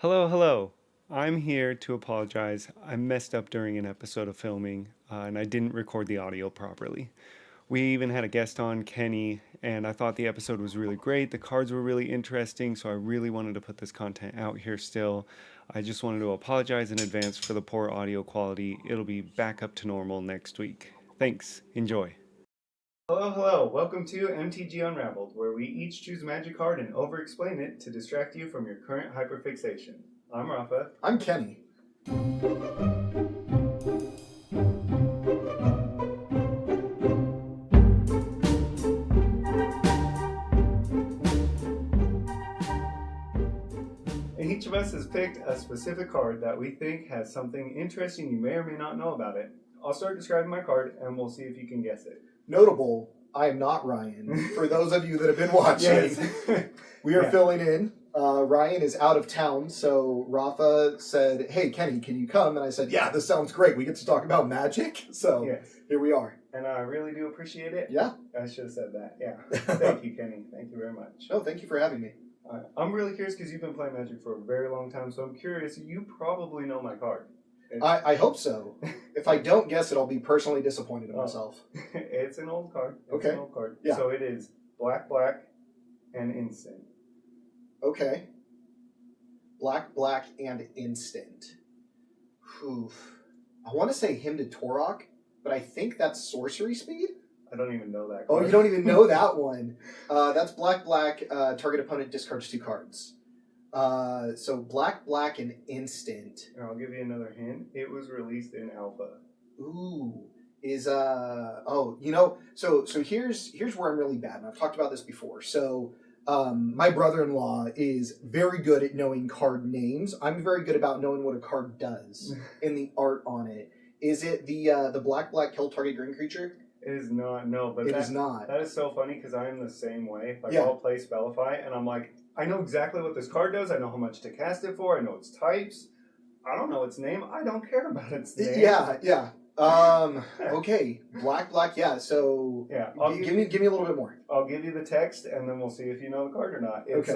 Hello, hello. I'm here to apologize. I messed up during an episode of filming and I didn't record the audio properly. We even had a guest on, Kenny, and I thought the episode was really great. The cards were really interesting, so I really wanted to put this content out here still. I just wanted to apologize in advance for the poor audio quality. It'll be back up to normal next week. Thanks. Enjoy. Hello, hello. Welcome to MTG Unraveled, where we each choose a magic card and over-explain it to distract you from your current hyperfixation. I'm Rafa. I'm Kenny. Each of us has picked a specific card that we think has something interesting you may or may not know about it. I'll start describing my card and we'll see if you can guess it. Notable, I am not Ryan. For those of you that have been watching, we are filling in. Ryan is out of town, so Rafa said, "Hey, Kenny, can you come?" And I said, "Yeah, this sounds great. We get to talk about magic." So here we are. And I really do appreciate it. Yeah. I should have said that. Yeah. Thank you, Kenny. Thank you very much. Oh, thank you for having me. I'm really curious because you've been playing Magic for a very long time, so I'm curious. You probably know my card. I hope so. If I don't guess it, I'll be personally disappointed in myself. It's an old card. Okay. An old card. Yeah. So it is black, black, and instant. Okay. Black, black, and instant. Oof. I want to say Hymn to Torok, but I think that's sorcery speed. I don't even know that card. Oh, you don't even know that one. That's black, black, target opponent discards 2 cards. So black, black, and instant. And I'll give you another hint. It was released in alpha. Ooh. So here's where I'm really bad, and I've talked about this before. So my brother-in-law is very good at knowing card names. I'm very good about knowing what a card does and the art on it. Is it the black, black, kill target green creature? It is not, no. But it is not. That is so funny because I am the same way. Like, I'll play Spellify, and I'm like, I know exactly what this card does. I know how much to cast it for. I know its types. I don't know its name. I don't care about its name. Yeah. Okay. Black, black, yeah. So give me a little bit more. I'll give you the text, and then we'll see if you know the card or not. It's,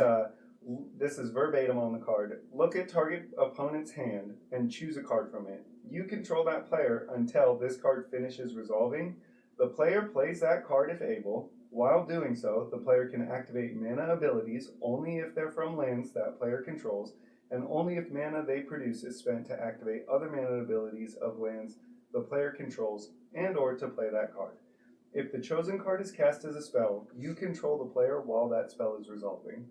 this is verbatim on the card. Look at target opponent's hand and choose a card from it. You control that player until this card finishes resolving. The player plays that card if able. While doing so, the player can activate mana abilities only if they're from lands that player controls, and only if mana they produce is spent to activate other mana abilities of lands the player controls and or to play that card. If the chosen card is cast as a spell, you control the player while that spell is resolving.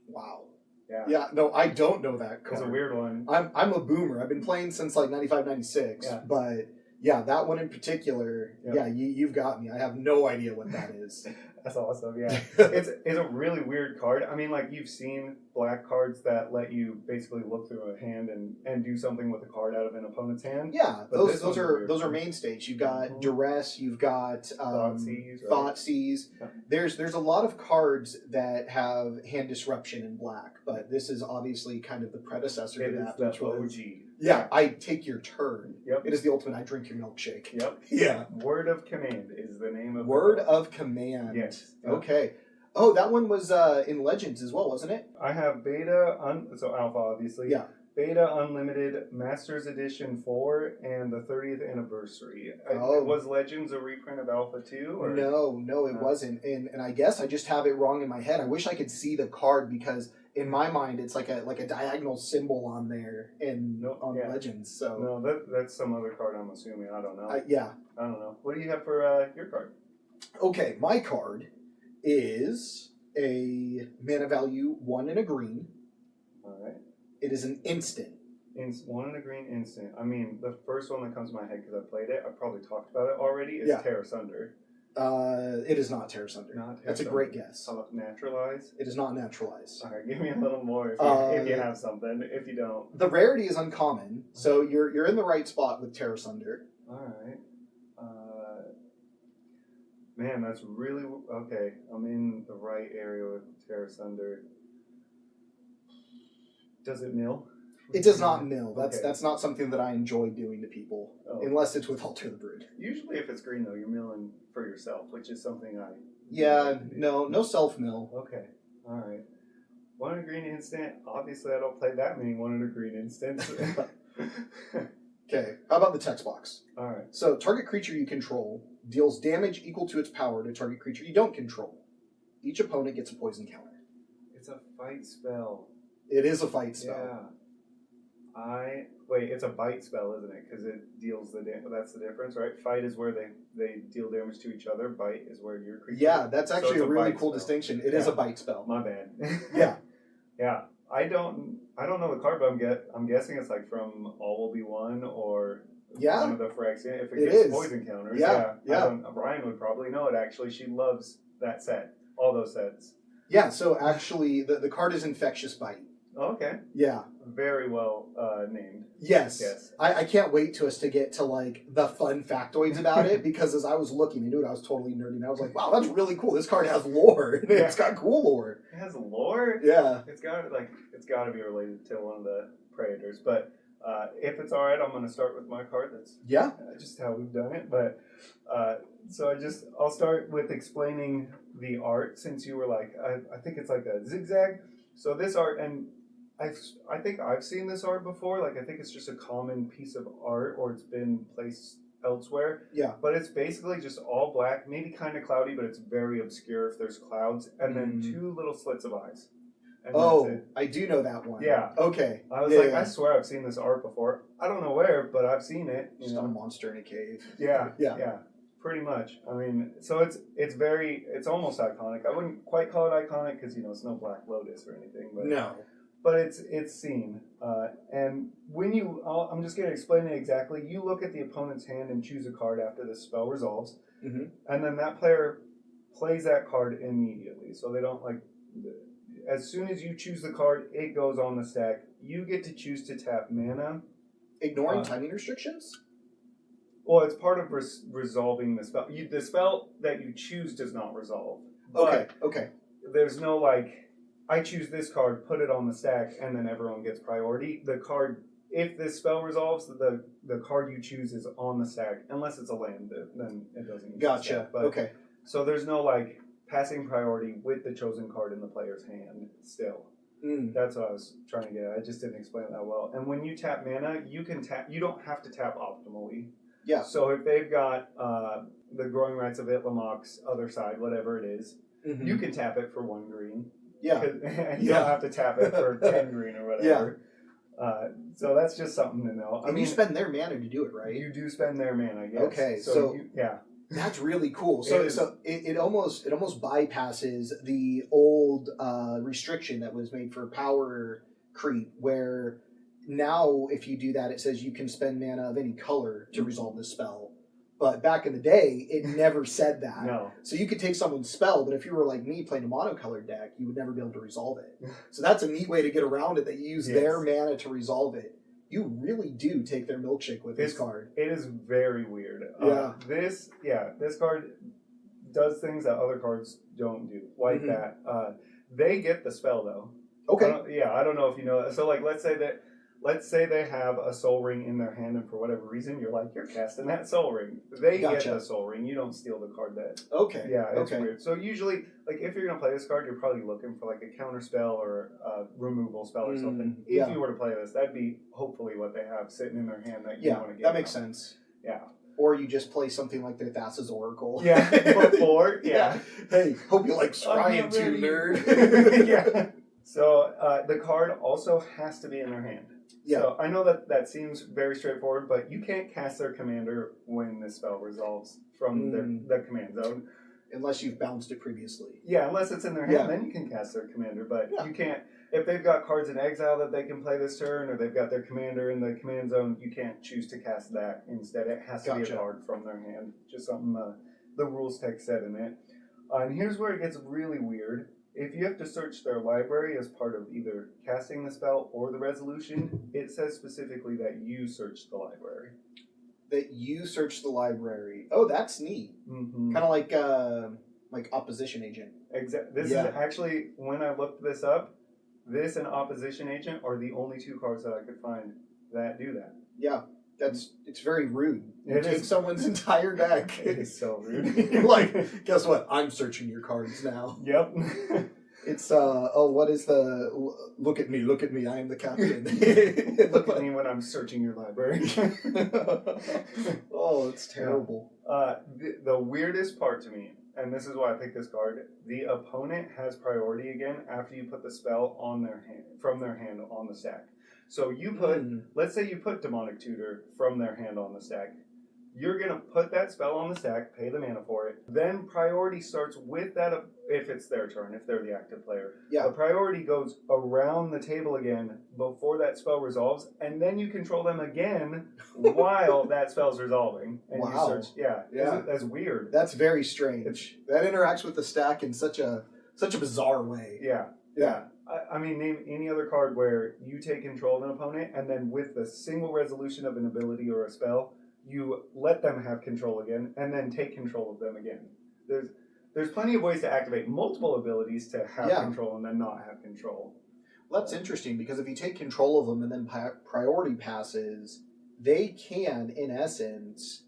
Wow. Yeah. No, I don't know that card. It's a weird one. I'm a boomer. I've been playing since like 95, 96, but yeah, that one in particular, you've got me. I have no idea what that is. That's awesome, yeah. It's a really weird card. I mean, like, you've seen black cards that let you basically look through a hand and do something with a card out of an opponent's hand. Yeah, those are mainstays. You've got Duress, you've got Thoughtseize. Yeah. There's a lot of cards that have hand disruption in black, but this is obviously kind of the predecessor to that. Which was OG. Yeah, I take your turn. Yep. It is the ultimate I drink your milkshake. Yep. Yeah. Word of Command is the name of Word of Command. Yes. Okay. Oh, that one was in Legends as well, wasn't it? I have Beta, so Alpha, obviously. Yeah. Beta Unlimited, Masters Edition 4, and the 30th Anniversary. Oh. Was Legends a reprint of Alpha 2? Or? No, it wasn't. And I guess I just have it wrong in my head. I wish I could see the card because in my mind it's like a diagonal symbol on there on Legends. So no, that's some other card I'm assuming. I don't know. I don't know. What do you have for your card? Okay, my card is a mana value 1 and a green. All right. It is an instant. 1 and a green instant. I mean, the first one that comes to my head because I played it, I probably talked about it already, is Terra Sunder. It is not Terra Sunder. That's a great guess. Naturalize? It is not naturalize. All right, give me a little more if you have something. If you don't, the rarity is uncommon, so you're in the right spot with Terra Sunder. All right. Man, that's really okay. I'm in the right area with Terra Sunder. Does it mill? It does not mill. That's not something that I enjoy doing to people, unless it's with Alter the Brood. Usually, if it's green though, you're milling for yourself, which is something I. Yeah, no self mill. Okay, all right. 1 in a green instant. Obviously, I don't play that many 1 in a green instants. Okay, how about the text box? All right. So, target creature you control deals damage equal to its power to target creature you don't control. Each opponent gets a poison counter. It's a fight spell. It is a fight spell. Yeah. Wait, it's a bite spell, isn't it? Because it deals the damage. That's the difference, right? Fight is where they deal damage to each other. Bite is where your creature. Yeah, that's actually a really cool spell. distinction. It is a bite spell. My bad. Yeah. Yeah. I don't know the card, but I'm guessing it's like from All Will Be One or one of the Phyrexian. If it gets poison counters, yeah. Ryanne would probably know it. Actually, she loves that set. All those sets. Yeah. So actually, the card is Infectious Bite. Oh, okay. Yeah. Very well named. Yes. Yes. I can't wait to us to get to like the fun factoids about it, because as I was looking into it, I was totally nerding. I was like, wow, that's really cool. This card has lore. It's got cool lore. It has lore? Yeah. It's got to be related to one of the Predators. But if it's all right, I'm going to start with my card. That's just how we've done it. But so I'll start with explaining the art, since you were like, I think it's like a zigzag. So this art, and I think I've seen this art before. Like, I think it's just a common piece of art, or it's been placed elsewhere. Yeah. But it's basically just all black, maybe kind of cloudy, but it's very obscure if there's clouds, and then 2 little slits of eyes. And that's it. I do know that one. Yeah. Okay. I was I swear I've seen this art before. I don't know where, but I've seen it. Just a monster in a cave. Yeah. Pretty much. I mean, so it's almost iconic. I wouldn't quite call it iconic because it's no Black Lotus or anything. But no. But it's seen. And when I'm just going to explain it exactly. You look at the opponent's hand and choose a card after the spell resolves, and then that player plays that card immediately. So they don't as soon as you choose the card, it goes on the stack. You get to choose to tap mana. Ignoring timing restrictions? Well, it's part of resolving the spell. The spell that you choose does not resolve. But Okay. There's no I choose this card, put it on the stack, and then everyone gets priority. The card, if this spell resolves, the card you choose is on the stack, unless it's a land, then it doesn't. Gotcha. But, okay. So there's no passing priority with the chosen card in the player's hand still. That's what I was trying to get at. I just didn't explain it that well. And when you tap mana, you can tap. You don't have to tap optimally. Yeah. So if they've got the Growing Rights of Itlamok's other side, whatever it is, you can tap it for 1 green. Yeah. You don't have to tap it for 10 green or whatever. Yeah. So that's just something to know. I mean, you spend their mana to do it, right? You do spend their mana, yes. Okay, so yeah. That's really cool. So it almost bypasses the old restriction that was made for power creep, where now if you do that, it says you can spend mana of any color to resolve the spell. But back in the day, it never said that. No. So you could take someone's spell, but if you were like me playing a monocolored deck, you would never be able to resolve it. So that's a neat way to get around it, that you use their mana to resolve it. You really do take their milkshake with this card. It is very weird. Yeah. This card does things that other cards don't do, like that. They get the spell though. Okay. I don't know if you know that. So let's say they have a Soul Ring in their hand, and for whatever reason you're casting that Soul Ring. They get the Soul Ring. You don't steal the card that. Okay. Yeah, it's weird. So usually, if you're gonna play this card, you're probably looking for a counter spell or a removal spell or something. If you were to play this, that'd be hopefully what they have sitting in their hand that you want to get. That makes sense. Yeah. Or you just play something like their Thassa's Oracle. Yeah. Before. Yeah. Hey, hope you like Ryanne too, nerd. Yeah. So the card also has to be in their hand. Yeah. So I know that seems very straightforward, but you can't cast their commander when the spell resolves from the command zone. Unless you've bounced it previously. Yeah, unless it's in their hand, then you can cast their commander. But you can't, if they've got cards in exile that they can play this turn, or they've got their commander in the command zone, you can't choose to cast that. Instead, it has to be a card from their hand. Just something the rules text said in it. And here's where it gets really weird. If you have to search their library as part of either casting the spell or the resolution, it says specifically that you search the library. That you search the library. Oh, that's neat. Kind of like Opposition Agent. Exactly. This is actually, when I looked this up, this and Opposition Agent are the only 2 cards that I could find that do that. Yeah. It's very rude. You take someone's entire deck. It is so rude. You're like, guess what? I'm searching your cards now. Yep. It's what is the look at me, I am the captain. Look at me when I'm searching your library. Oh, it's terrible. The weirdest part to me, and this is why I picked this card, the opponent has priority again after you put the spell on their hand from their hand on the stack. So you put, let's say you put Demonic Tutor from their hand on the stack. You're going to put that spell on the stack, pay the mana for it. Then priority starts with that, if it's their turn, if they're the active player. Yeah. The priority goes around the table again before that spell resolves, and then you control them again while that spell's resolving. And Wow. You search, yeah. That's weird. That's very strange. That interacts with the stack in such a bizarre way. Yeah. I mean, name any other card where you take control of an opponent, and then with the single resolution of an ability or a spell, you let them have control again, and then take control of them again. There's plenty of ways to activate multiple abilities to have control and then not have control. Well, that's interesting, because if you take control of them and then priority passes, they can, in essence,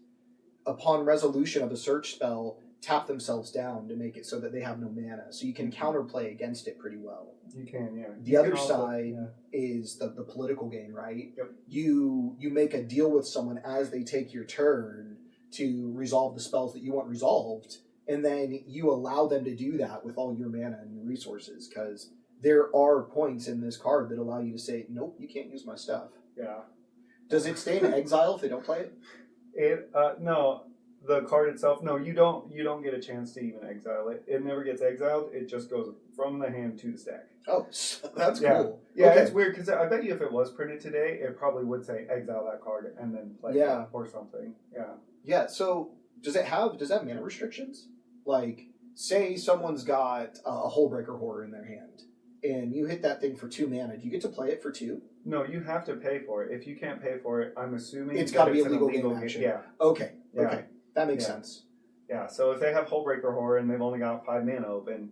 upon resolution of a search spell, tap themselves down to make it so that they have no mana. So you can counterplay against it pretty well. You can, yeah. The other side is the political game, right? Yep. You make a deal with someone as they take your turn to resolve the spells that you want resolved, and then you allow them to do that with all your mana and your resources, because there are points in this card that allow you to say, nope, you can't use my stuff. Yeah. Does it stay in exile if they don't play it? No. The card itself, no, you don't get a chance to even exile it. It never gets exiled. It just goes from the hand to the stack. Oh, that's cool. Yeah, okay. It's weird, because I bet you if it was printed today, it probably would say exile that card and then play it or something. Yeah. Yeah, so does it have mana restrictions? Like, say someone's got a Hullbreaker Horror in their hand, and you hit that thing for 2 mana. Do you get to play it for 2? No, you have to pay for it. If you can't pay for it, I'm assuming it's got to be a an legal game action. Yeah. Okay. That makes sense. Yeah, so if they have Hullbreaker Horror and they've only got 5 mana open,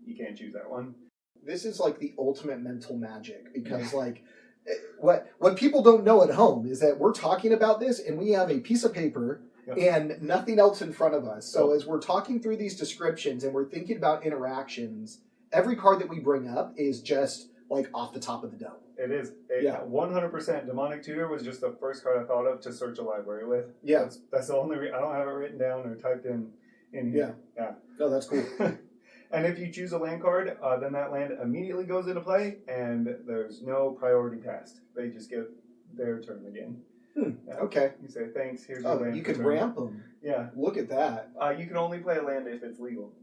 you can't choose that one. This is like the ultimate mental magic, because like what people don't know at home is that we're talking about this and we have a piece of paper and nothing else in front of us. So as we're talking through these descriptions and we're thinking about interactions, every card that we bring up is just like off the top of the dome. It is. 100%. Demonic Tutor was just the first card I thought of to search a library with. Yeah. That's the only I don't have it written down or typed in here. Yeah. No, that's cool. And if you choose a land card, then that land immediately goes into play, and there's no priority passed. They just get their turn again. Okay. You say, thanks, here's your land. You could ramp them. Yeah. Look at that. You can only play a land if it's legal.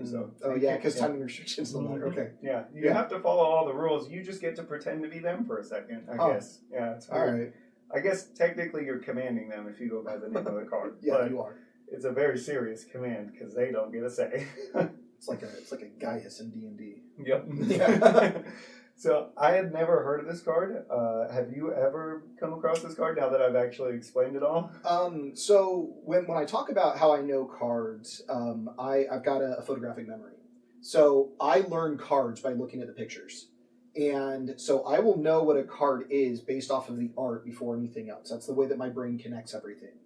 So because timing restrictions don't matter. Okay. Yeah, you have to follow all the rules. You just get to pretend to be them for a second, I guess. Yeah, it's weird. All right. I guess technically you're commanding them if you go by the name of the card. Yeah, you are. It's a very serious command because they don't get a say. It's like a Gaius in D&D. Yep. Yeah. So I had never heard of this card. Have you ever come across this card now that I've actually explained it all? So when I talk about how I know cards, I've got a photographic memory. So I learn cards by looking at the pictures. And so I will know what a card is based off of the art before anything else. That's the way that my brain connects everything.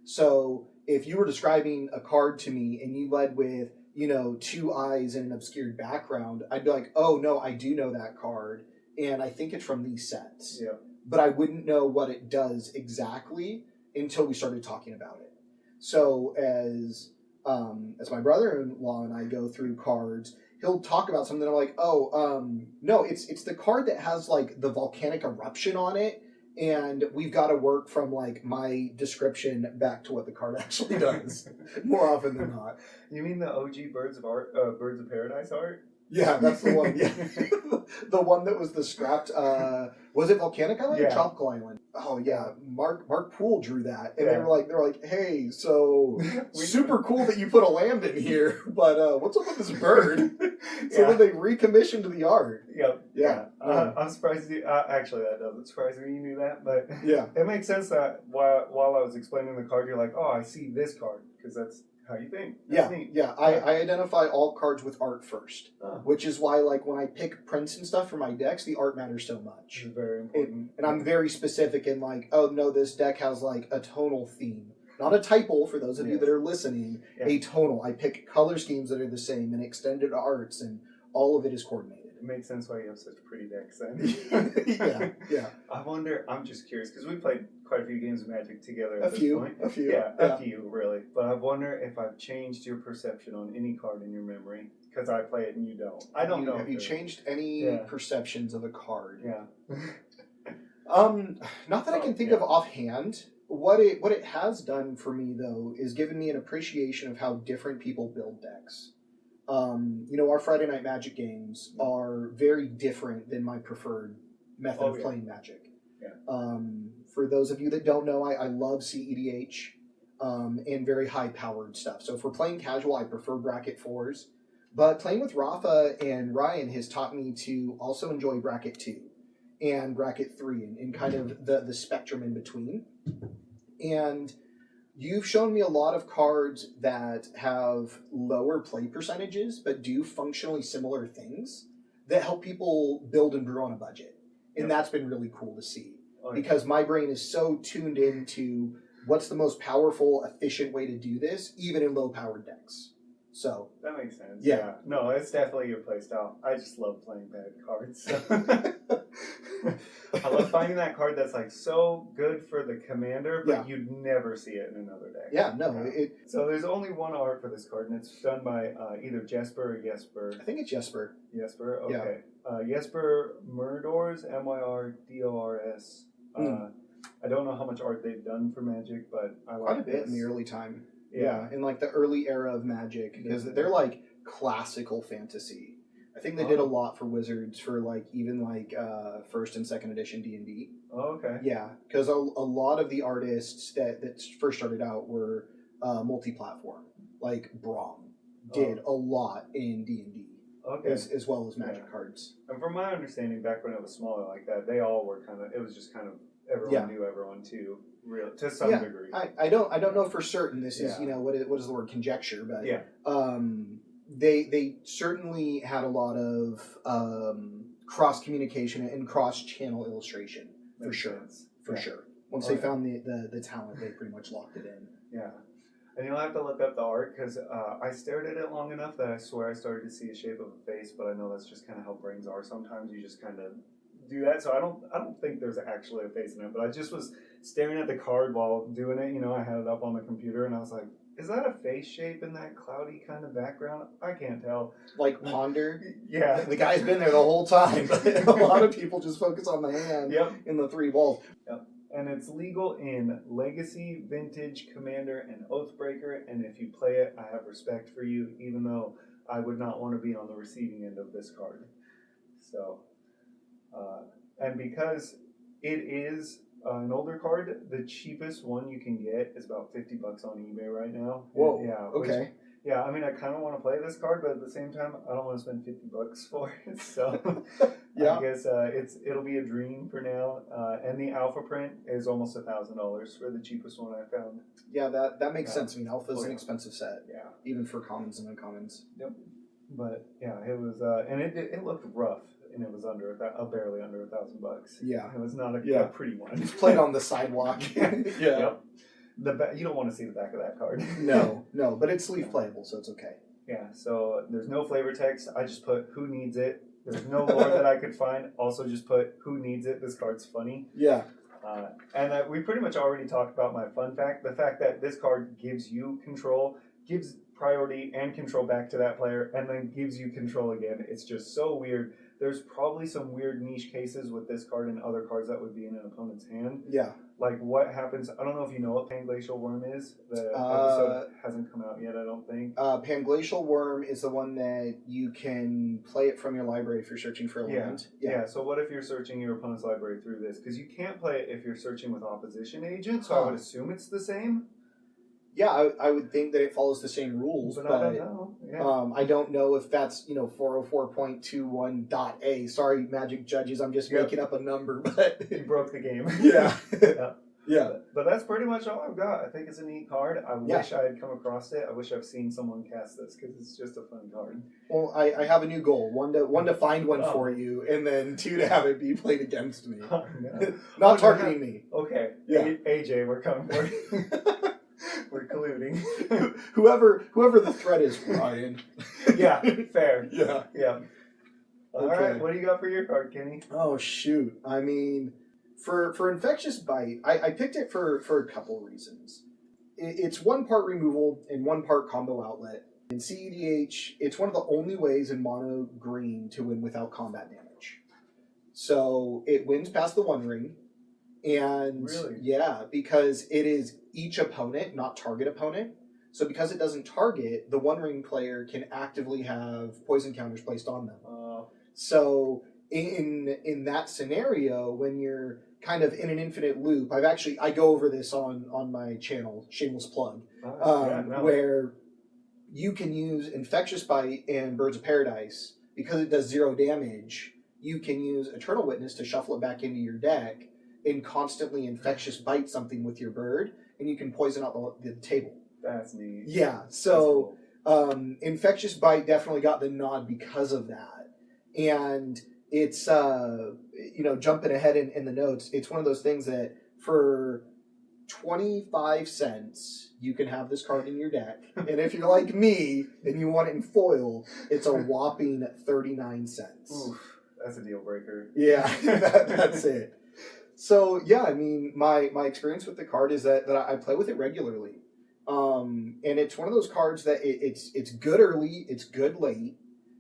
So if you were describing a card to me and you led with 2 eyes and an obscured background, I'd be like, oh no, I do know that card, and I think it's from these sets. Yeah. But I wouldn't know what it does exactly until we started talking about it. So as my brother-in-law and I go through cards, he'll talk about something, and I'm like, no, it's the card that has like the volcanic eruption on it, and we've got to work from like my description back to what the card actually does more often than not. You mean the OG Birds of Paradise art? Yeah, that's the one. Yeah, the one that was the scrapped. Was it Volcanic Island or Tropical Island? Oh yeah, Mark Poole drew that, and they were like, hey, so super cool that you put a land in here, but what's up with this bird? So then they recommissioned the art. Yep. Yeah. I'm surprised you. Actually, that doesn't surprise me. You knew that, but yeah, it makes sense that while I was explaining the card, you're like, oh, I see this card because that's how you think. That's neat. Yeah. I identify all cards with art first, which is why, like, when I pick prints and stuff for my decks, the art matters so much. It's very important. And I'm very specific in, like, oh, no, this deck has, like, a tonal theme. Not a typal, for those of you that are listening, a tonal. I pick color schemes that are the same and extended arts and all of it is coordinated. It makes sense why you have such pretty decks then. yeah. I wonder, I'm just curious, because we played quite a few games of Magic together A at this few. point. Yeah, a few, really. But I wonder if I've changed your perception on any card in your memory, because I play it and you don't. I don't know. Have you changed any perceptions of a card? Yeah. Not that I can think of offhand. What it has done for me, though, is given me an appreciation of how different people build decks. Our Friday Night Magic games are very different than my preferred method of playing Magic. Yeah. For those of you that don't know, I love CEDH and very high-powered stuff. So if we're playing casual, I prefer bracket 4s. But playing with Rafa and Ryan has taught me to also enjoy bracket 2 and bracket 3 and kind of the spectrum in between. And you've shown me a lot of cards that have lower play percentages but do functionally similar things that help people build and brew on a budget. And that's been really cool to see. Because my brain is so tuned into what's the most powerful, efficient way to do this, even in low-powered decks. So that makes sense. Yeah. No, it's definitely your play style. I just love playing bad cards. I love finding that card that's like so good for the commander, but you'd never see it in another deck. Yeah, no. So there's only one art for this card, and it's done by either Jesper or Jesper. I think it's Jesper. Jesper, okay. Jesper Myrdors, Myrdors. I don't know how much art they've done for Magic, but I like quite a bit in the early time. Yeah, in like the early era of Magic, because they're like classical fantasy. I think they did a lot for Wizards for like even like first and second edition D&D. Oh, okay. Yeah, because a lot of the artists that first started out were multi-platform. Like Braum did a lot in D&D. Okay. As well as Magic cards. And from my understanding, back when it was smaller like that, they all were kind of, it was just kind of everyone knew everyone too, to some degree. I don't know for certain. This is what is the word, conjecture, but they certainly had a lot of cross communication and cross channel illustration for sure. Once they found the talent, they pretty much locked it in. Yeah. And you'll have to look up the art, because I stared at it long enough that I swear I started to see a shape of a face, but I know that's just kind of how brains are. Sometimes you just kind of do that, so I don't think there's actually a face in it, but I just was staring at the card while doing it. I had it up on the computer, and I was like, is that a face shape in that cloudy kind of background? I can't tell. Like Ponder? Yeah. The guy's been there the whole time, but a lot of people just focus on the hand in the 3 balls. Yep. And it's legal in Legacy, Vintage, Commander, and Oathbreaker. And if you play it, I have respect for you, even though I would not want to be on the receiving end of this card. So, and because it is an older card, the cheapest one you can get is about $50 on eBay right now. Whoa. Yeah. Okay. Yeah, I mean, I kind of want to play this card, but at the same time, I don't want to spend $50 for it. So, I guess it'll be a dream for now. And the alpha print is almost $1,000 for the cheapest one I found. Yeah, that makes sense. I mean, alpha is an expensive set. Yeah, even for commons and uncommons. Yep. But yeah, it was, and it looked rough, and it was barely under $1,000. Yeah, it was not a pretty one. It's played on the sidewalk. Yep. You don't want to see the back of that card. No, but it's sleeve playable, so it's okay. Yeah, so there's no flavor text. I just put who needs it. There's no lore that I could find. Also just put who needs it. This card's funny. Yeah. And we pretty much already talked about my fun fact. The fact that this card gives you control, gives priority and control back to that player, and then gives you control again. It's just so weird. There's probably some weird niche cases with this card and other cards that would be in an opponent's hand. Yeah. Like what happens, I don't know if you know what Panglacial Worm is. The episode hasn't come out yet, I don't think. Panglacial Worm is the one that you can play it from your library if you're searching for a land. Yeah, so what if you're searching your opponent's library through this? Because you can't play it if you're searching with opposition agents, so I would assume it's the same. Yeah, I would think that it follows the same rules, but I don't know. Yeah. I don't know if that's 404.21.a. Sorry, Magic judges, I'm just making up a number, but you broke the game. Yeah. Yeah. But that's pretty much all I've got. I think it's a neat card. I wish I had come across it. I wish I've seen someone cast this because it's just a fun card. Well, I have a new goal. One to find one for you, and then 2 to have it be played against me. Oh, no. Not targeting me. Okay. Yeah. AJ, we're coming for you. We're colluding. Whoever the threat is, Ryan. Yeah, fair. Yeah. All right, what do you got for your card, Kenny? Oh shoot! I mean, for Infectious Bite, I picked it for a couple reasons. It's one part removal and one part combo outlet. In CEDH, it's one of the only ways in mono green to win without combat damage. So it wins past the One Ring, and really? Yeah, because it is each opponent, not target opponent. So because it doesn't target, the One Ring player can actively have poison counters placed on them. So in that scenario, when you're kind of in an infinite loop, I go over this on my channel, shameless plug, where you can use Infectious Bite and Birds of Paradise. Because it does 0 damage, you can use Eternal Witness to shuffle it back into your deck and constantly Infectious Bite something with your bird, and you can poison out the table. That's neat. Yeah, so cool. Infectious Bite definitely got the nod because of that. And it's, jumping ahead in the notes, it's one of those things that for 25 cents, you can have this card in your deck. And if you're like me and you want it in foil, it's a whopping 39 cents. Oof, that's a deal breaker. Yeah, that's it. So, yeah, I mean, my experience with the card is that I play with it regularly. And it's one of those cards that it's good early, it's good late.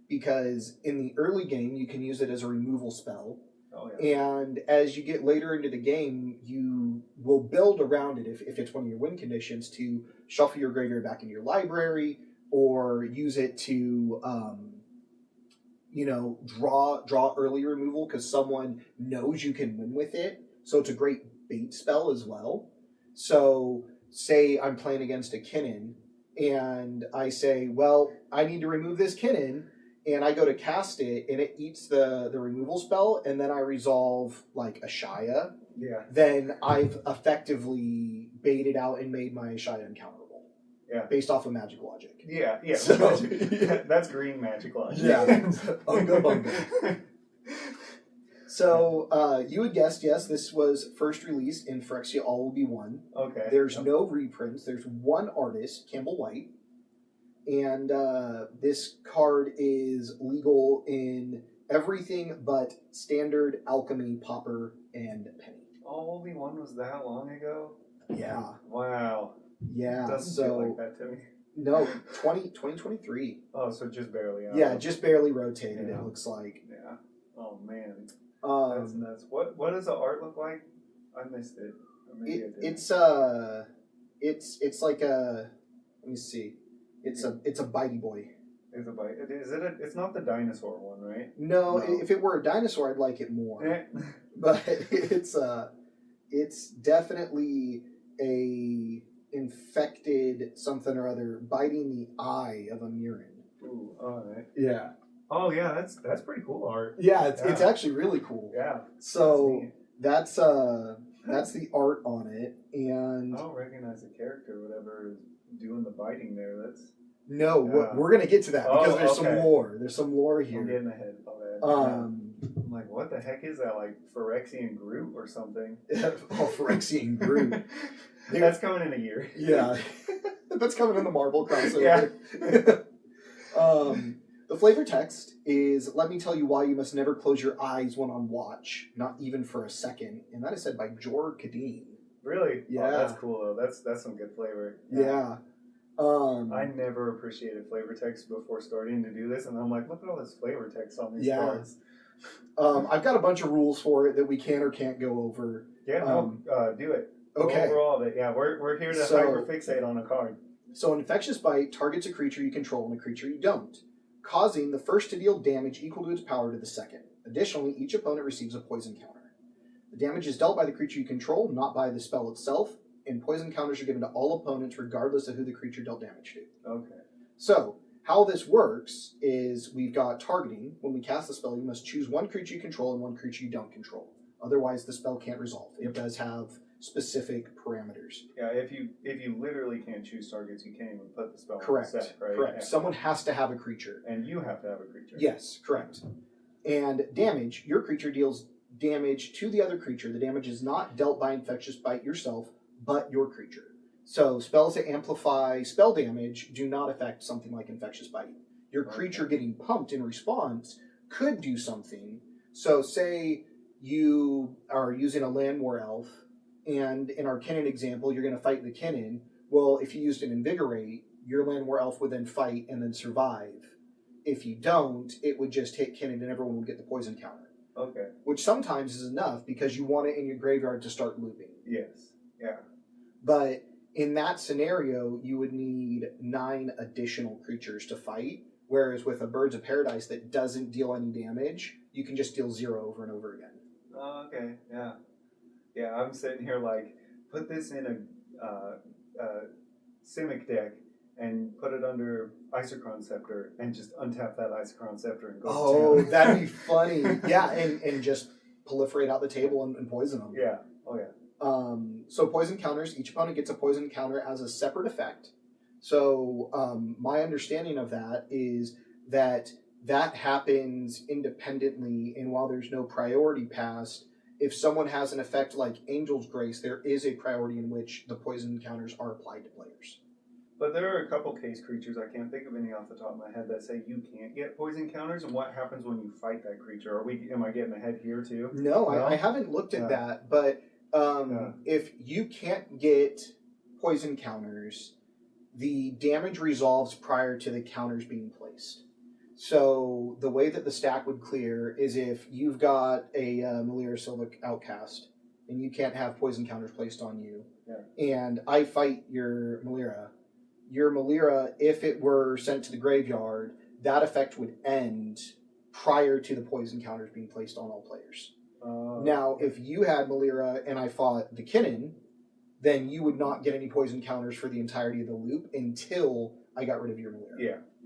Because in the early game, you can use it as a removal spell. Oh, yeah. And as you get later into the game, you will build around it, if it's one of your win conditions, to shuffle your graveyard back into your library, or use it to, draw early removal because someone knows you can win with it. So it's a great bait spell as well. So say I'm playing against a Kinnan, and I say, well, I need to remove this Kinnan, and I go to cast it, and it eats the removal spell, and then I resolve, like, Ashaya. Yeah. Then I've effectively baited out and made my Ashaya uncounterable. Yeah. Based off of magic logic. Yeah. So, that's green magic logic. Yeah. Unga bunga. So, you had guessed, yes, this was first released in Phyrexia All Will Be One. Okay. There's no reprints. There's one artist, Campbell White. And this card is legal in everything but Standard, Alchemy, Pauper, and Penny. All Will Be One was that long ago? Yeah. Wow. Yeah. Doesn't feel like that to me. No, 2023. Oh, so just barely out. Yeah, just barely rotated, Yeah. It looks like. Yeah. Oh, man. That's Um, nuts. What does the art look like? I missed it. Or maybe I didn't. It's like a, let me see. It's a bitey boy. It's a bite. It's not the dinosaur one, right? No, if it were a dinosaur, I'd like it more. But it's definitely a infected something or other biting the eye of a Murin. Ooh, all right. Yeah. Oh yeah, that's pretty cool art. Yeah, it's actually really cool. Yeah. So that's the art on it, and I don't recognize the character, whatever is doing the biting there. We're gonna get to that because there's some lore. There's some lore here. I'm getting ahead of it. I'm like, what the heck is that? Like Phyrexian Groot or something? Phyrexian Groot. That's coming in a year. Yeah, that's coming in the Marvel crossover. Yeah. The flavor text is, let me tell you why you must never close your eyes when on watch, not even for a second. And that is said by Jor Kadeen. Really? Yeah. Oh, that's cool, though. That's some good flavor. Yeah. I never appreciated flavor text before starting to do this, and I'm like, look at all this flavor text on these cards. I've got a bunch of rules for it that we can or can't go over. Yeah, do it. Okay. Go over all of it. Yeah, we're here to hyperfixate on a card. So Infectious Bite targets a creature you control and a creature you don't, causing the first to deal damage equal to its power to the second. Additionally, each opponent receives a poison counter. The damage is dealt by the creature you control, not by the spell itself, and poison counters are given to all opponents regardless of who the creature dealt damage to. Okay. So, how this works is we've got targeting. When we cast the spell, you must choose one creature you control and one creature you don't control. Otherwise, the spell can't resolve. It does have specific parameters. Yeah, if you literally can't choose targets, you can't even put the spell correct. on the set, right? Correct. Yeah. Someone has to have a creature. And you have to have a creature. Yes, correct. And damage, your creature deals damage to the other creature. The damage is not dealt by Infectious Bite yourself, but your creature. So spells that amplify spell damage do not affect something like Infectious Bite. Your creature getting pumped in response could do something. So say you are using a Land War Elf, and in our Kinnan example, you're going to fight the Kinnan. Well, if you used an Invigorate, your Land War Elf would then fight and then survive. If you don't, it would just hit Kinnan and everyone would get the poison counter. Okay. Which sometimes is enough because you want it in your graveyard to start looping. Yes. Yeah. But in that scenario, you would need 9 additional creatures to fight. Whereas with a Birds of Paradise that doesn't deal any damage, you can just deal 0 over and over again. Oh, okay. Yeah. Yeah, I'm sitting here like, put this in a Simic deck and put it under Isochron Scepter and just untap that Isochron Scepter and go Oh, to town. that'd be funny. Yeah, and just proliferate out the table and poison them. Yeah. Oh, yeah. So poison counters, each opponent gets a poison counter as a separate effect. So my understanding of that is that happens independently, and while there's no priority passed, if someone has an effect like Angel's Grace, there is a priority in which the poison counters are applied to players. But there are a couple case creatures, I can't think of any off the top of my head, that say you can't get poison counters, and what happens when you fight that creature? Am I getting ahead here too? No? I haven't looked at that, but if you can't get poison counters, the damage resolves prior to the counters being placed. So the way that the stack would clear is if you've got a Melira Sylvic Outcast and you can't have poison counters placed on you, and I fight your Melira, if it were sent to the graveyard, that effect would end prior to the poison counters being placed on all players. Now, if you had Melira and I fought the Kinnan, then you would not get any poison counters for the entirety of the loop until I got rid of your Melira.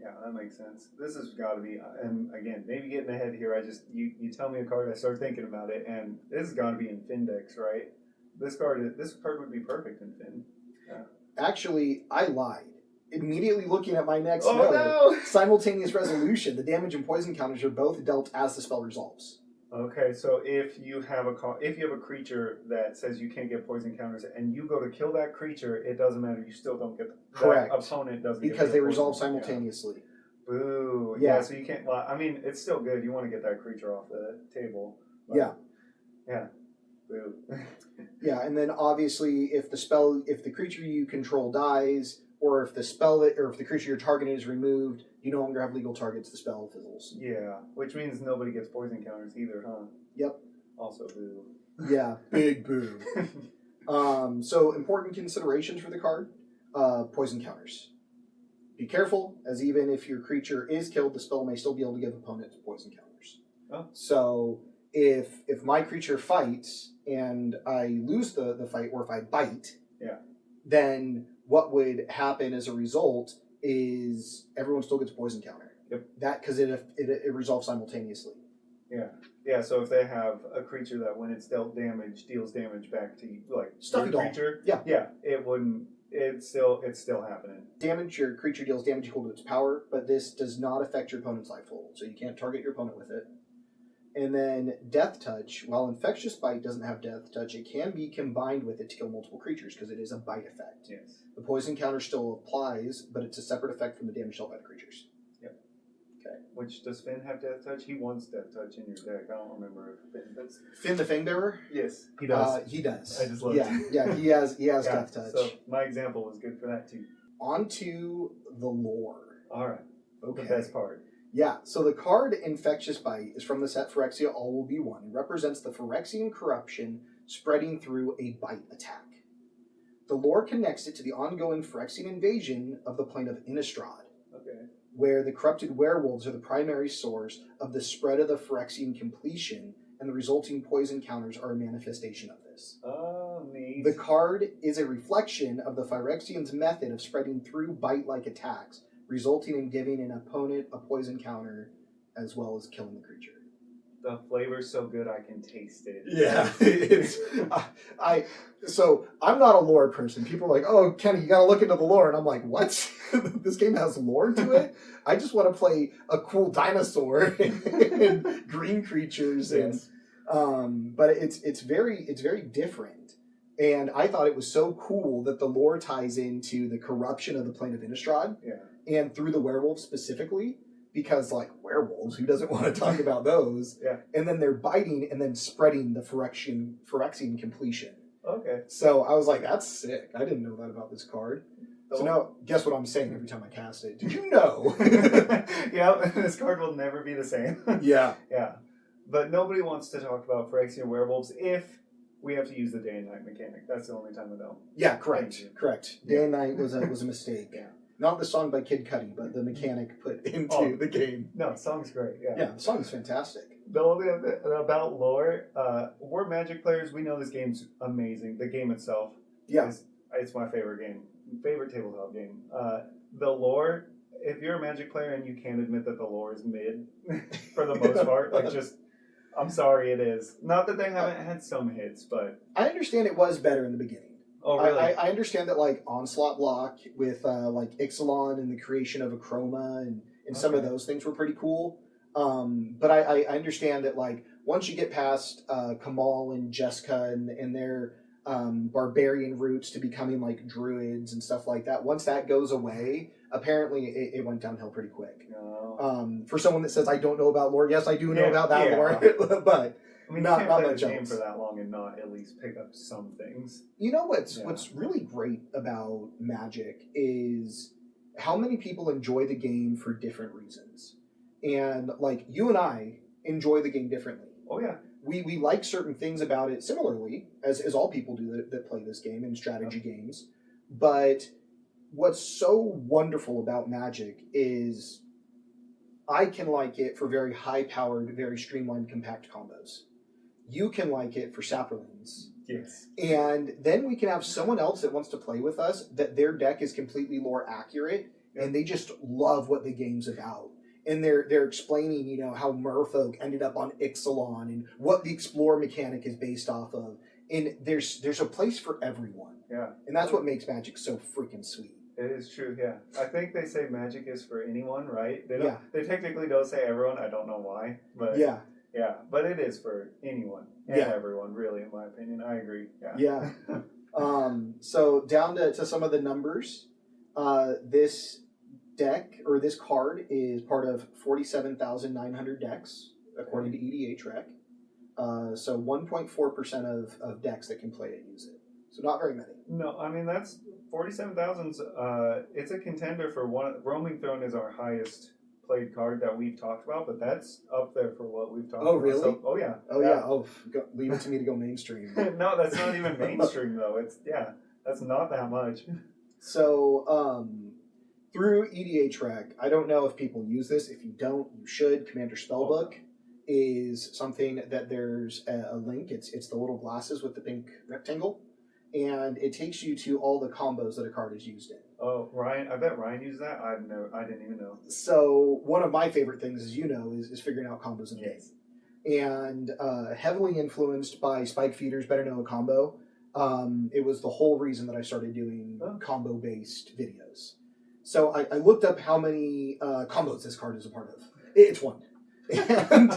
Yeah, that makes sense. This has got to be, and again, maybe getting ahead here, you tell me a card, I start thinking about it, and this has got to be in Findex, right? This card would be perfect in Fin. Yeah. Actually, I lied. Immediately looking at my next note, simultaneous resolution. The damage and poison counters are both dealt as the spell resolves. Okay, so if you have a creature that says you can't get poison counters, and you go to kill that creature, it doesn't matter. You still don't get correct. That opponent doesn't because get they resolve simultaneously. Yeah. Boo! Yeah, so you can't. Well, I mean, it's still good. You want to get that creature off the table. Yeah. Boo. Yeah, and then obviously, if the creature you control dies, or if the creature you're targeting is removed, you no longer have legal targets. The spell fizzles. Yeah, which means nobody gets poison counters either, huh? Yep. Also boo. Yeah, big boo. So important considerations for the card: poison counters. Be careful, as even if your creature is killed, the spell may still be able to give opponents poison counters. Oh. So if my creature fights and I lose the fight, or if I bite, then what would happen as a result is everyone still gets a poison counter. Yep. That because it resolves simultaneously. Yeah. Yeah, so if they have a creature that when it's dealt damage deals damage back to you, like Stuffy your doll. creature, Yeah, it wouldn't. It's still happening. Your creature deals damage equal to its power, but this does not affect your opponent's life total, so you can't target your opponent with it. And then Death Touch. While Infectious Bite doesn't have Death Touch, it can be combined with it to kill multiple creatures because it is a bite effect. Yes. The poison counter still applies, but it's a separate effect from the damage dealt by the creatures. Yep. Okay. Which, does Finn have Death Touch? He wants Death Touch in your deck. I don't remember if Finn does. Finn the Fangbearer? Yes, he does. He does. I just love it. Yeah, he has Death Touch. So my example was good for that too. On to the lore. All right. Okay. The best part. Yeah, so the card Infectious Bite is from the set Phyrexia All Will Be One. It represents the Phyrexian corruption spreading through a bite attack. The lore connects it to the ongoing Phyrexian invasion of the plane of Innistrad, where the corrupted werewolves are the primary source of the spread of the Phyrexian completion, and the resulting poison counters are a manifestation of this. Oh, neat. The card is a reflection of the Phyrexian's method of spreading through bite-like attacks, resulting in giving an opponent a poison counter as well as killing the creature. The flavor's so good I can taste it. Yeah, so I'm not a lore person. People are like, "Oh, Kenny, you got to look into the lore," and I'm like, "What? This game has lore to it? I just want to play a cool dinosaur and green creatures." Yes. But it's very different. And I thought it was so cool that the lore ties into the corruption of the plane of Innistrad, and through the werewolf specifically, because, like, werewolves, who doesn't want to talk about those? Yeah. And then they're biting and then spreading the Phyrexian completion. Okay. So I was like, that's sick. I didn't know that about this card. So Oh. now, guess what I'm saying every time I cast it? Did you know? Yeah, this card will never be the same. Yeah. Yeah. But nobody wants to talk about Phyrexian werewolves if we have to use the day and night mechanic. That's the only time we don't. Yeah, correct. Thank you. Correct. Day and Night was a mistake. Yeah. Not the song by Kid Cudi, but the mechanic put into the game. No, song's great. Yeah. Yeah, the song's fantastic. The only other about lore, we're Magic players. We know this game's amazing. The game itself, Yeah. it's my favorite game, favorite tabletop game. The lore, if you're a Magic player and you can't admit that the lore is mid, for the most part, like just, I'm sorry, it is. Not that they haven't had some hits, but I understand it was better in the beginning. oh really? I understand that, like, Onslaught Block with like Ixalan and the creation of a Chroma and some of Okay. those things were pretty cool. But I understand that, like, once you get past Kamal and Jessica and their barbarian roots to becoming like druids and stuff like that, once that goes away, apparently it went downhill pretty quick. No. For someone that says I don't know about lore, yes, I do know Yeah, about that yeah. lore, but I mean, not you can't play much the game else. for that long and not at least pick up some things. you know what's Yeah. what's really great about Magic is how many people enjoy the game for different reasons. And, like, you and I enjoy the game differently. Oh yeah. We like certain things about it similarly, as all people do that play this game and strategy games. But what's so wonderful about Magic is I can like it for very high-powered, very streamlined, compact combos. You can like it for saprolines. Yes. And then we can have someone else that wants to play with us that their deck is completely lore accurate and they just love what the game's about. And they're explaining, you know, how Merfolk ended up on Ixalan and what the Explorer mechanic is based off of. And there's a place for everyone. Yeah. And that's what makes Magic so freaking sweet. It is true, yeah. I think they say Magic is for anyone, right? They don't. Yeah. They technically don't say everyone. I don't know why, but Yeah. yeah. But it is for anyone and Yeah. everyone, really, in my opinion. I agree. Yeah. Yeah. So down to some of the numbers. This deck, or this card, is part of 47,900 decks, according to EDHREC. So 1.4% of decks that can play it use it. So not very many. No, I mean that's 47,000's. It's a contender for one. Roaming Throne is our highest played card that we've talked about, but that's up there for what we've talked about. Oh, really? So, oh yeah. Oh, yeah. Oh, leave it to me to go mainstream. No, that's not even mainstream though. It's that's not that much. So, through EDHREC, I don't know if people use this. If you don't, you should. Commander Spellbook is something that there's a link. It's the little glasses with the pink rectangle, and it takes you to all the combos that a card is used in. Oh, Ryan! I bet Ryan used that. I didn't even know. So one of my favorite things, as you know, is figuring out combos in the game. And heavily influenced by Spike Feeder's Better Know a Combo. It was the whole reason that I started doing combo-based videos. So I looked up how many combos this card is a part of. It's one. And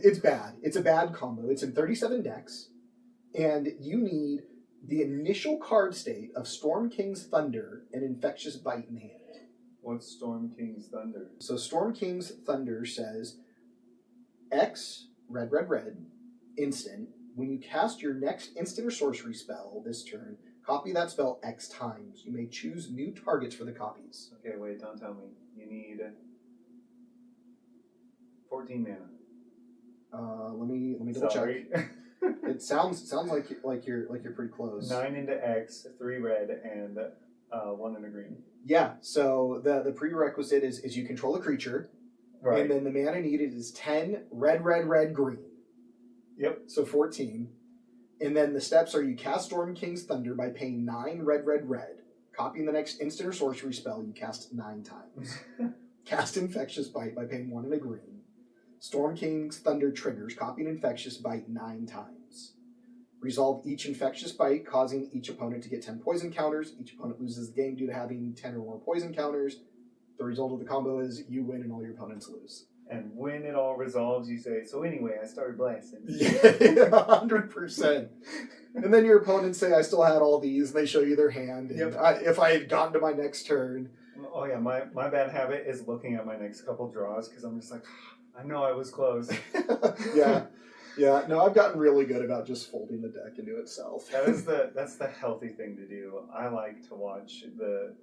it's bad. It's a bad combo. It's in 37 decks. And you need the initial card state of Storm King's Thunder and Infectious Bite in hand. What's Storm King's Thunder? So Storm King's Thunder says, X, red, instant. When you cast your next instant or sorcery spell this turn, copy that spell X times. You may choose new targets for the copies. Okay, wait, don't tell me. You need 14 mana. Let me double Sorry. check. It sounds like you're pretty close. 9 into X, 3 red, and 1 in a green. Yeah. So the prerequisite is you control a creature, Right. and then the mana needed is 10 red, green. Yep. So 14. And then the steps are you cast Storm King's Thunder by paying 9 red. Copying the next instant or sorcery spell you cast 9 times. Cast Infectious Bite by paying 1 and a green. Storm King's Thunder triggers. Copy an Infectious Bite 9 times. Resolve each Infectious Bite, causing each opponent to get 10 poison counters. Each opponent loses the game due to having 10 or more poison counters. The result of the combo is you win and all your opponents lose. And when it all resolves, you say, so anyway, I started blasting. Yeah, 100%. And then your opponents say, I still had all these, and they show you their hand. And Yep. if I had gotten to my next turn. Oh yeah, my bad habit is looking at my next couple draws because I'm just like, I know I was close. Yeah. Yeah, no, I've gotten really good about just folding the deck into itself. That's the healthy thing to do. I like to watch the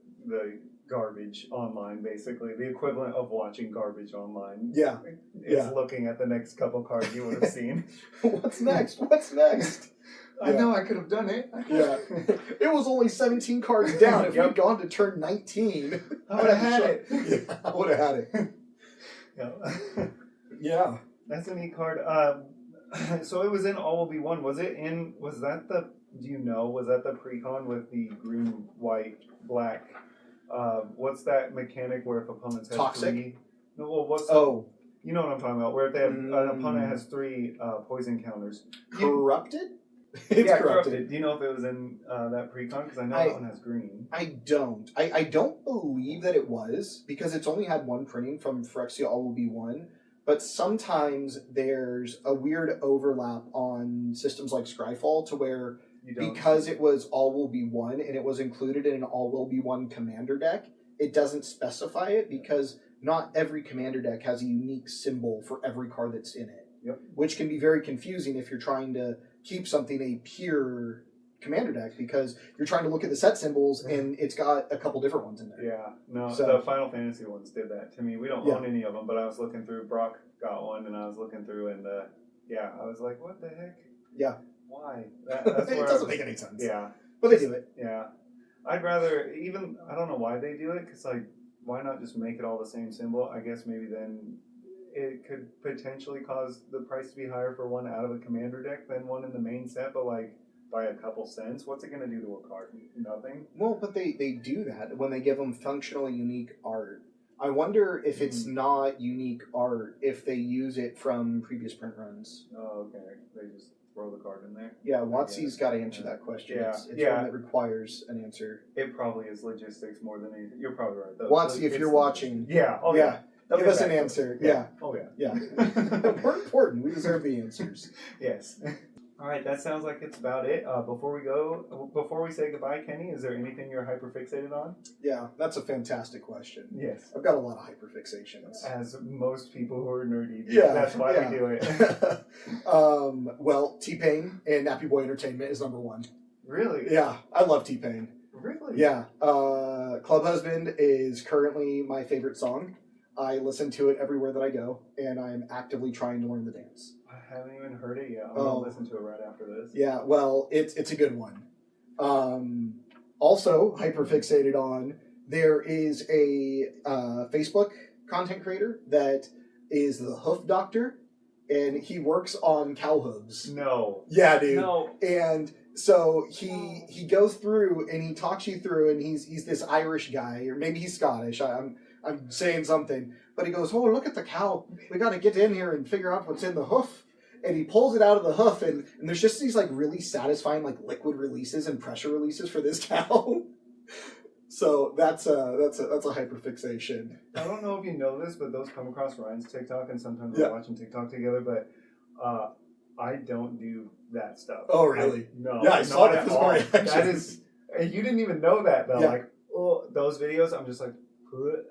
garbage online, basically. The equivalent of watching garbage online. Yeah. Is looking at the next couple cards you would have seen. What's next? What's next? I know I could have done it. Yeah. It was only 17 cards down. If we'd gone to turn 19, I would have had it. Yeah, I would have had it. Yeah. Yeah. That's a neat card. So it was in All Will Be One. Was that the pre-con with the green, white, black? What's that mechanic where if opponents have Toxic? three? No, well, you know what I'm talking about, where if they have, an opponent has 3 poison counters. Corrupted? It's corrupted. Do you know if it was in that pre-con? Because I know that one has green. I don't. I don't believe that it was, because it's only had one printing from Phyrexia All Will Be One. But sometimes there's a weird overlap on systems like Scryfall to where, because it was All Will Be One and it was included in an All Will Be One commander deck, it doesn't specify it because not every commander deck has a unique symbol for every card that's in it. Yep. Which can be very confusing if you're trying to keep something a pure commander deck, because you're trying to look at the set symbols and it's got a couple different ones in there. Yeah, no, the Final Fantasy ones did that to me. We don't own any of them, but I was looking through. Brock got one, and I was looking through, and I was like, what the heck? Yeah. Why? That's it doesn't make any sense. Yeah. But they do it. Yeah. I'd rather, I don't know why they do it, because, like, why not just make it all the same symbol? I guess maybe then it could potentially cause the price to be higher for one out of a commander deck than one in the main set, but, like, by a couple cents, what's it going to do to a card? Nothing. Well, but they do that when they give them functionally unique art. I wonder if it's not unique art if they use it from previous print runs. Oh, okay. They just throw the card in there. Yeah, Watsy's got to answer that question. Yeah. It's one that requires an answer. It probably is logistics more than anything. You're probably right, though. Watsy, if you're watching. Yeah. Oh, yeah. Give us an answer. Yeah. Oh, yeah. Yeah. We're important. We deserve the answers. Yes. All right, that sounds like it's about it. Before we say goodbye, Kenny, is there anything you're hyperfixated on? Yeah, that's a fantastic question. Yes. I've got a lot of hyperfixations. As most people who are nerdy do. Yeah. That's why we do it. Well, T-Pain and Nappy Boy Entertainment is number one. Really? Yeah, I love T-Pain. Really? Yeah. Club Husband is currently my favorite song. I listen to it everywhere that I go, and I'm actively trying to learn the dance. I haven't even heard it yet. I'm going to listen to it right after this. Yeah, well, it's a good one. Also, hyperfixated on, there is a Facebook content creator that is the Hoof Doctor, and he works on cow hooves. No. Yeah, dude. No. And so he goes through and he talks you through, and he's this Irish guy, or maybe he's Scottish. I'm saying something, but he goes, "Oh, look at the cow. We got to get in here and figure out what's in the hoof." And he pulls it out of the hoof, and there's just these like really satisfying like liquid releases and pressure releases for this cow. So that's a hyperfixation. I don't know if you know this, but those come across Ryan's TikTok, and sometimes we're watching TikTok together. But I don't do that stuff. Oh, really? No. Yeah, I saw that. That is, and you didn't even know that though. Yeah. Like, those videos, I'm just like,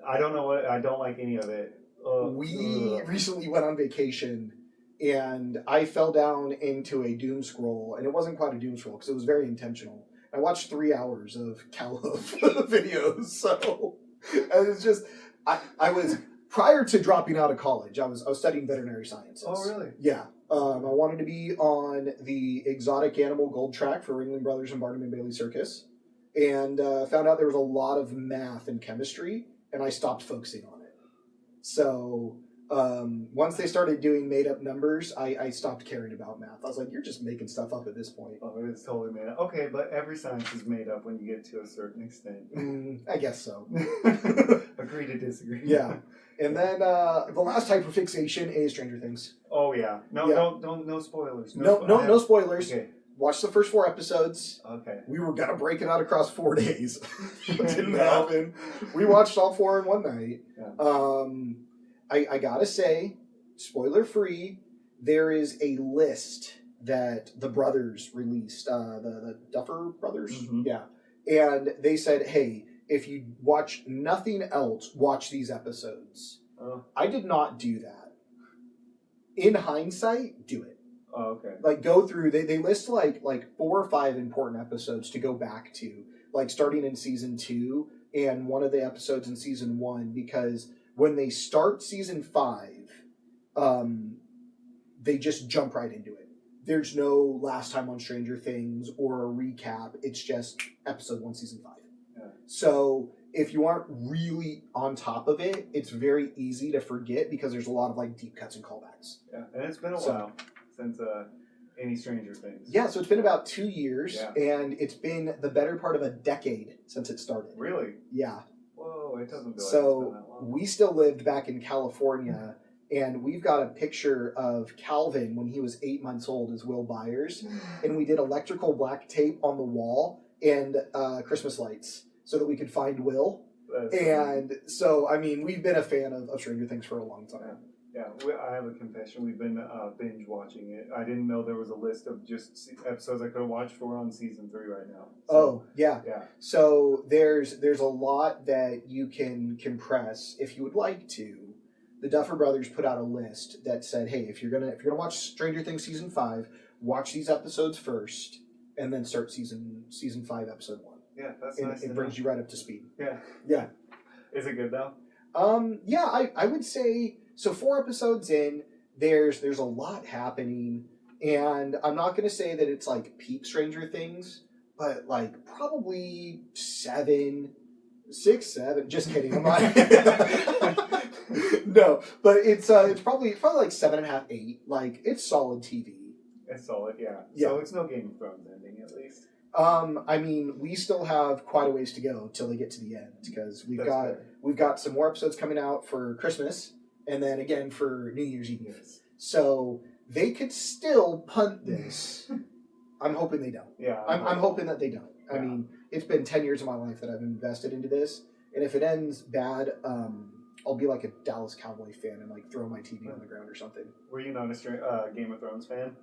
I don't know what. I don't like any of it. We recently went on vacation, and I fell down into a doom scroll, and it wasn't quite a doom scroll because it was very intentional. I watched 3 hours of cow hoof videos, so and it's just I was prior to dropping out of college. I was studying veterinary sciences. Oh, really? Yeah. I wanted to be on the exotic animal gold track for Ringling Brothers and Barnum and Bailey Circus, and found out there was a lot of math and chemistry, and I stopped focusing on it. So once they started doing made-up numbers, I stopped caring about math. I was like, you're just making stuff up at this point. Oh, it's totally made up. Okay, but every science is made up when you get to a certain extent. I guess so. Agree to disagree. Yeah. And then the last hyperfixation is Stranger Things. Oh, yeah. No spoilers. No spoilers. Okay. Watch the first 4 episodes. Okay. We were going to break it out across 4 days. It didn't happen. We watched all 4 in one night. Yeah. I gotta say, spoiler free, there is a list that the brothers released, the Duffer brothers. Mm-hmm. Yeah. And they said, hey, if you watch nothing else, watch these episodes. I did not do that. In hindsight, do it. Oh, okay. Like, go through, they list like 4 or 5 important episodes to go back to, like starting in season 2 and one of the episodes in season 1, because when they start season 5, they just jump right into it. There's no last time on Stranger Things or a recap. It's just episode 1, season 5. Yeah. So if you aren't really on top of it, it's very easy to forget because there's a lot of like deep cuts and callbacks. Yeah, and it's been a while since any Stranger Things. Yeah, so it's been about 2 years, and it's been the better part of a decade since it started. Really? Yeah. Whoa, it doesn't feel like it's So been that long. we still lived back in California, and we've got a picture of Calvin when he was 8 months old as Will Byers, and we did electrical black tape on the wall and Christmas lights so that we could find Will. And so, I mean, we've been a fan of Stranger Things for a long time. Yeah, I have a confession. We've been binge watching it. I didn't know there was a list of just episodes I could have watched. We're on season 3 right now. So, oh, yeah. Yeah. So there's a lot that you can compress if you would like to. The Duffer Brothers put out a list that said, hey, if you're gonna watch Stranger Things season 5, watch these episodes first, and then start season 5, episode 1. Yeah, that's and nice. it brings you right up to speed. Yeah. Yeah. Is it good though? Yeah, I would say so. 4 episodes in, there's a lot happening, and I'm not gonna say that it's like peak Stranger Things, but like probably 7, 6, 7. Just kidding. I'm not. No, but it's probably like 7.5, 8. Like, it's solid TV. It's solid, yeah. Yeah. So it's no Game of Thrones ending, at least. I mean, we still have quite a ways to go till they get to the end, because we've got some more episodes coming out for Christmas, and then again for New Year's Eve. Yes. So they could still punt this. I'm hoping they don't. Yeah. I'm hoping that they don't. I Yeah. mean, it's been 10 years of my life that I've invested into this, and if it ends bad, I'll be like a Dallas Cowboy fan and like throw my TV on the ground or something. Were you not a Game of Thrones fan?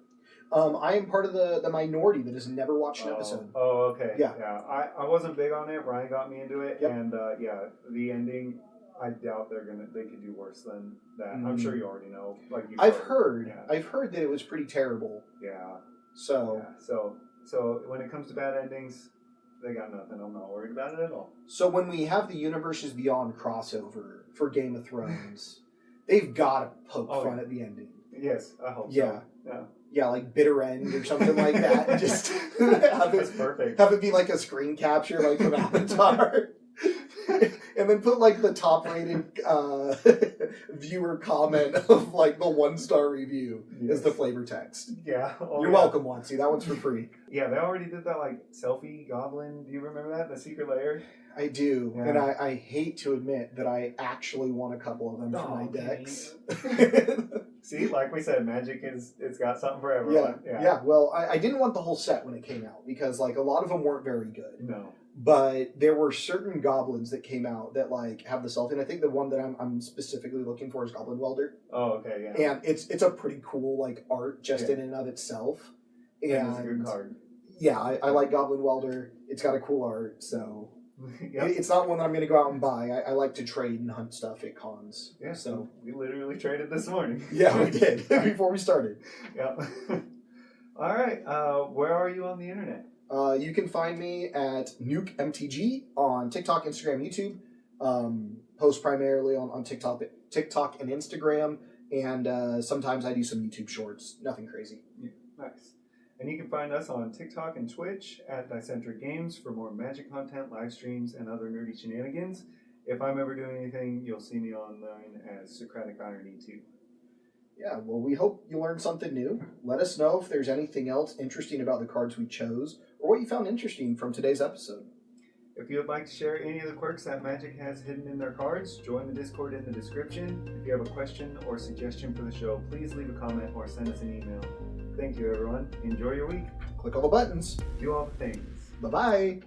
I am part of the minority that has never watched an episode. Oh, okay. Yeah. I wasn't big on it. Ryan got me into it, Yep. and the ending. I doubt they could do worse than that. I'm sure you already know. Like I've heard that it was pretty terrible. Yeah. So So when it comes to bad endings, they got nothing. I'm not worried about it at all. So when we have the Universes Beyond crossover for Game of Thrones, they've got to poke fun at the ending. Yes, I hope Yeah. so. Yeah, like Bitter End or something like that. And just That's perfect. Have it be like a screen capture, like from Avatar. And then put like the top rated viewer comment of like the 1-star review as the flavor text. Yeah. You're welcome, Wansy. That one's for free. Yeah, they already did that like selfie goblin. Do you remember that? The secret layer? I do. Yeah. And I hate to admit that I actually won a couple of them for my decks. See, like we said, Magic it's got something for everyone. Yeah. Well, I didn't want the whole set when it came out because like a lot of them weren't very good. No. But there were certain goblins that came out that like have the selfie, and I think the one that I'm specifically looking for is Goblin Welder. Oh, okay, yeah. And it's a pretty cool like art just in and of itself. And it's a good card. Yeah, I like Goblin Welder. It's got a cool art, so Yep. it's not one that I'm going to go out and buy. I like to trade and hunt stuff at cons. Yeah, so we literally traded this morning. Yeah, we did before we started. Yeah. All right. Where are you on the internet? You can find me at NukeMTG on TikTok, Instagram, YouTube. Post primarily on TikTok and Instagram, and sometimes I do some YouTube shorts. Nothing crazy. Yeah, nice. And you can find us on TikTok and Twitch at Dicentric Games for more Magic content, live streams, and other nerdy shenanigans. If I'm ever doing anything, you'll see me online as Socratic Irony too. Yeah, well, we hope you learned something new. Let us know if there's anything else interesting about the cards we chose, or what you found interesting from today's episode. If you would like to share any of the quirks that Magic has hidden in their cards, join the Discord in the description. If you have a question or suggestion for the show, please leave a comment or send us an email. Thank you, everyone. Enjoy your week. Click all the buttons. Do all the things. Bye-bye.